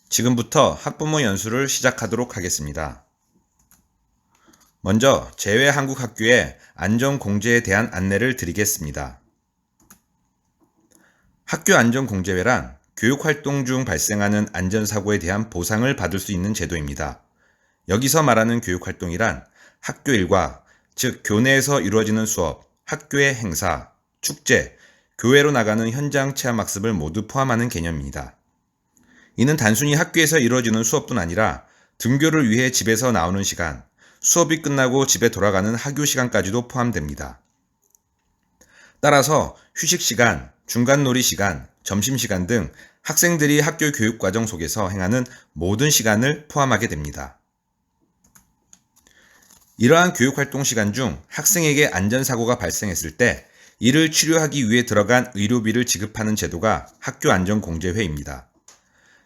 지금부터 학부모 연수를 시작하도록 하겠습니다. 먼저 제외한국학교의 안전공제에 대한 안내를 드리겠습니다. 학교 안전공제회란 교육활동 중 발생하는 안전사고에 대한 보상을 받을 수 있는 제도입니다. 여기서 말하는 교육활동이란 학교 일과, 즉 교내에서 이루어지는 수업, 학교의 행사, 축제, 교외로 나가는 현장 체험학습을 모두 포함하는 개념입니다. 이는 단순히 학교에서 이루어지는 수업뿐 아니라 등교를 위해 집에서 나오는 시간, 수업이 끝나고 집에 돌아가는 하교 시간까지도 포함됩니다. 따라서 휴식 시간, 중간 놀이 시간, 점심시간 등 학생들이 학교 교육 과정 속에서 행하는 모든 시간을 포함하게 됩니다. 이러한 교육활동 시간 중 학생에게 안전사고가 발생했을 때 이를 치료하기 위해 들어간 의료비를 지급하는 제도가 학교안전공제회입니다.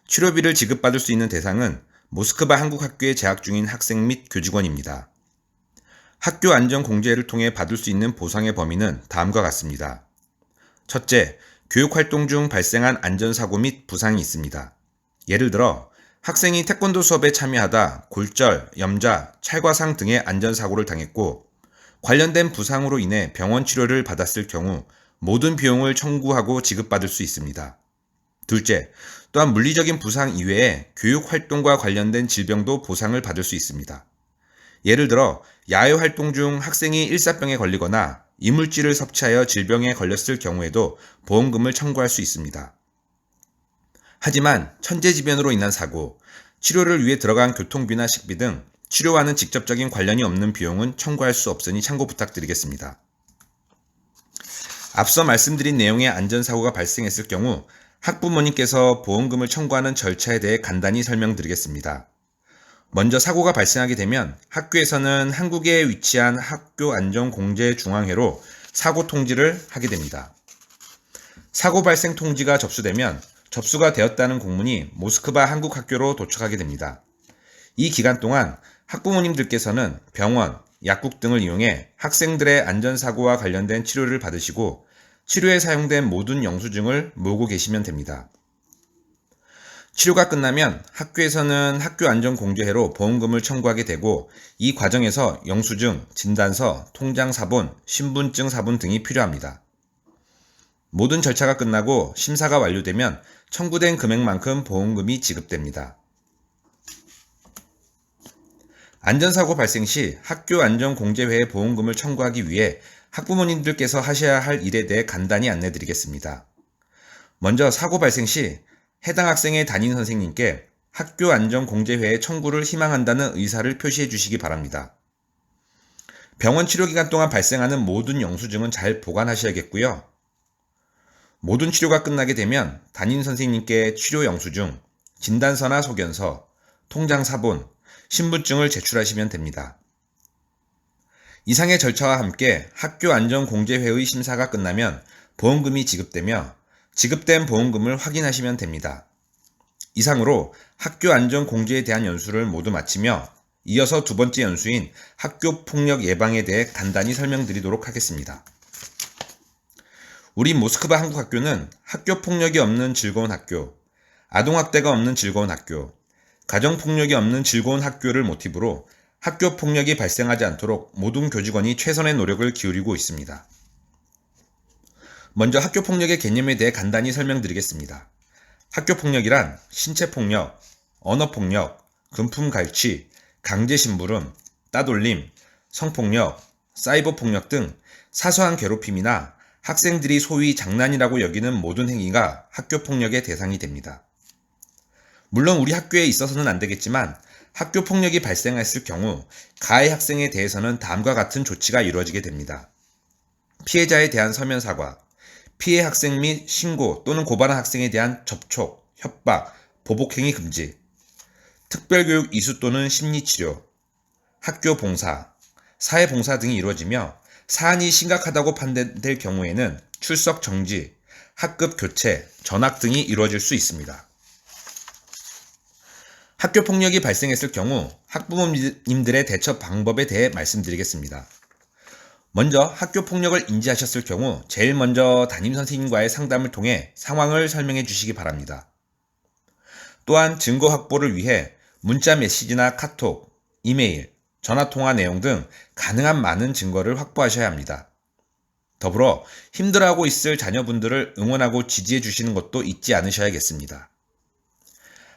치료비를 지급받을 수 있는 대상은 모스크바 한국학교에 재학 중인 학생 및 교직원입니다. 학교안전공제회를 통해 받을 수 있는 보상의 범위는 다음과 같습니다. 첫째, 교육활동 중 발생한 안전사고 및 부상이 있습니다. 예를 들어 학생이 태권도 수업에 참여하다 골절, 염자, 찰과상 등의 안전사고를 당했고 관련된 부상으로 인해 병원 치료를 받았을 경우 모든 비용을 청구하고 지급받을 수 있습니다. 둘째, 또한 물리적인 부상 이외에 교육활동과 관련된 질병도 보상을 받을 수 있습니다. 예를 들어 야외 활동 중 학생이 일사병에 걸리거나 이물질을 섭취하여 질병에 걸렸을 경우에도 보험금을 청구할 수 있습니다. 하지만 천재지변으로 인한 사고, 치료를 위해 들어간 교통비나 식비 등 치료와는 직접적인 관련이 없는 비용은 청구할 수 없으니 참고 부탁드리겠습니다. 앞서 말씀드린 내용의 안전사고가 발생했을 경우 학부모님께서 보험금을 청구하는 절차에 대해 간단히 설명드리겠습니다. 먼저 사고가 발생하게 되면 학교에서는 한국에 위치한 학교안전공제중앙회로 사고 통지를 하게 됩니다. 사고 발생 통지가 접수되면 접수가 되었다는 공문이 모스크바 한국학교로 도착하게 됩니다. 이 기간 동안 학부모님들께서는 병원, 약국 등을 이용해 학생들의 안전사고와 관련된 치료를 받으시고 치료에 사용된 모든 영수증을 모으고 계시면 됩니다. 치료가 끝나면 학교에서는 학교안전공제회로 보험금을 청구하게 되고 이 과정에서 영수증, 진단서, 통장사본, 신분증 사본 등이 필요합니다. 모든 절차가 끝나고 심사가 완료되면 청구된 금액만큼 보험금이 지급됩니다. 안전사고 발생 시 학교안전공제회에 보험금을 청구하기 위해 학부모님들께서 하셔야 할 일에 대해 간단히 안내드리겠습니다. 먼저 사고 발생 시 해당 학생의 담임 선생님께 학교안전공제회에 청구를 희망한다는 의사를 표시해 주시기 바랍니다. 병원 치료기간 동안 발생하는 모든 영수증은 잘 보관하셔야겠고요. 모든 치료가 끝나게 되면 담임 선생님께 치료 영수증, 진단서나 소견서, 통장 사본, 신분증을 제출하시면 됩니다. 이상의 절차와 함께 학교안전공제회의 심사가 끝나면 보험금이 지급되며 지급된 보험금을 확인하시면 됩니다. 이상으로 학교안전공제에 대한 연수를 모두 마치며 이어서 두 번째 연수인 학교폭력 예방에 대해 간단히 설명드리도록 하겠습니다. 우리 모스크바 한국학교는 학교폭력이 없는 즐거운 학교, 아동학대가 없는 즐거운 학교, 가정폭력이 없는 즐거운 학교를 모티브로 학교폭력이 발생하지 않도록 모든 교직원이 최선의 노력을 기울이고 있습니다. 먼저 학교폭력의 개념에 대해 간단히 설명드리겠습니다. 학교폭력이란 신체폭력, 언어폭력, 금품갈취, 강제심부름, 따돌림, 성폭력, 사이버폭력 등 사소한 괴롭힘이나 학생들이 소위 장난이라고 여기는 모든 행위가 학교폭력의 대상이 됩니다. 물론 우리 학교에 있어서는 안 되겠지만 학교폭력이 발생했을 경우 가해 학생에 대해서는 다음과 같은 조치가 이루어지게 됩니다. 피해자에 대한 서면 사과, 피해 학생 및 신고 또는 고발한 학생에 대한 접촉, 협박, 보복행위 금지, 특별교육 이수 또는 심리치료, 학교 봉사, 사회봉사 등이 이루어지며 사안이 심각하다고 판단될 경우에는 출석 정지, 학급 교체, 전학 등이 이루어질 수 있습니다. 학교폭력이 발생했을 경우 학부모님들의 대처 방법에 대해 말씀드리겠습니다. 먼저 학교폭력을 인지하셨을 경우 제일 먼저 담임선생님과의 상담을 통해 상황을 설명해 주시기 바랍니다. 또한 증거 확보를 위해 문자 메시지나 카톡, 이메일, 전화통화 내용 등 가능한 많은 증거를 확보하셔야 합니다. 더불어 힘들어하고 있을 자녀분들을 응원하고 지지해 주시는 것도 잊지 않으셔야겠습니다.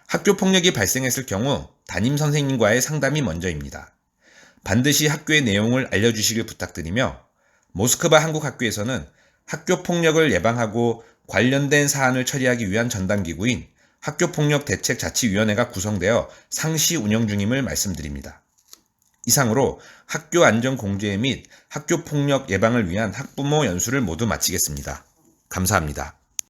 학교 폭력이 발생했을 경우 담임 선생님과의 상담이 먼저입니다. 반드시 학교의 내용을 알려주시길 부탁드리며 모스크바 한국학교에서는 학교 폭력을 예방하고 관련된 사안을 처리하기 위한 전담기구인 학교폭력대책자치위원회가 구성되어 상시 운영 중임을 말씀드립니다. 이상으로 학교 안전 공제 및 학교 폭력 예방을 위한 학부모 연수를 모두 마치겠습니다. 감사합니다.